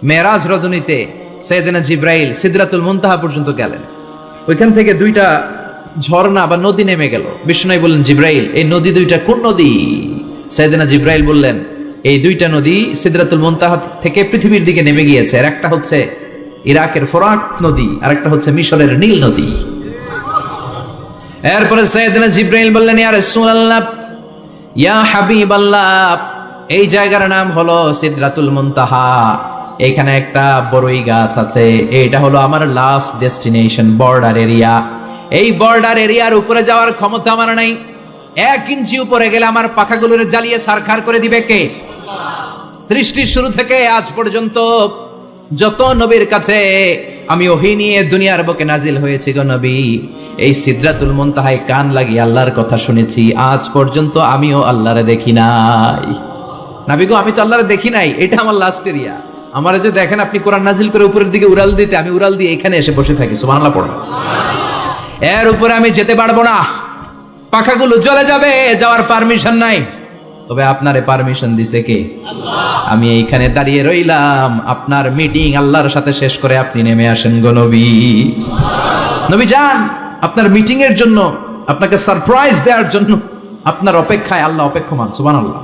মেরাজ রজনীতে সাইয়েদনা জিব্রাইল সিদরাতুল মুনতাহা পর্যন্ত গেলেন। ওইখান থেকে দুইটা ঝর্ণা বা নদী নেমে গেল। বিষ্ণু বললেন, জিব্রাইল এই নদী দুইটা কোন নদী? সাইয়েদনা জিব্রাইল বললেন, এই দুইটা নদী সিদরাতুল মুনতাহা থেকে পৃথিবীর দিকে নেমে গিয়েছে। আর একটা হচ্ছে ইরাকের ফোরাত নদী, আর একটা হচ্ছে মিশরের নীল নদী। এরপরে সাইয়েদনা জিব্রাইল বললেন, ইয়া রাসূলুল্লাহ, ইয়া হাবিবাল্লাহ, এই জায়গার নাম হলো সিদরাতুল মুনতাহা। এখানে একটা বড়ই গাছ আছে, এইটা হলো আমার লাস্ট ডেস্টিনেশন, বর্ডার এরিয়া। এই বর্ডার এরিয়ার উপরে যাওয়ার ক্ষমতা আমার নাই। 1 ইঞ্চি উপরে গেলে আমার পাখাগুলোরে জ্বালিয়ে সারখার করে দিবে কে? সৃষ্টির শুরু থেকে আজ পর্যন্ত যত নবীর কাছে আমি ওহী নিয়ে দুনিয়ার বুকে নাজিল হয়েছি গো নবী, এই সিদরাতুল মুনতাহায় কান লাগিয়ে আল্লাহর কথা শুনেছি। আজ পর্যন্ত আমিও আল্লাহরে দেখি নাই। নবী গো, আমি তো আল্লাহরে দেখি নাই, এটা আমার লাস্ট এরিয়া। আমার যে দেখেন আপনি কোরআন নাজিল করে উপরের দিকে উড়াল দিতে, আমি উড়াল দিয়ে এখানে এসে বসে থাকি। সুবহানাল্লাহ পড়ো। এর উপরে আমি যেতে পারবো না, পাখাগুলো জ্বলে যাবে, যাওয়ার পারমিশন নাই। তবে আপনারে পারমিশন দিছে কে? আল্লাহ। আমি এইখানে দাঁড়িয়ে রইলাম, আপনার মিটিং আল্লাহর সাথে শেষ করে আপনি নেমে আসেন গো নবী। নবী যান, আপনার মিটিং এর জন্য, আপনাকে সারপ্রাইজ দেওয়ার জন্য আপনার অপেক্ষায় আল্লাহ অপেক্ষমান। সুবহানাল্লাহ।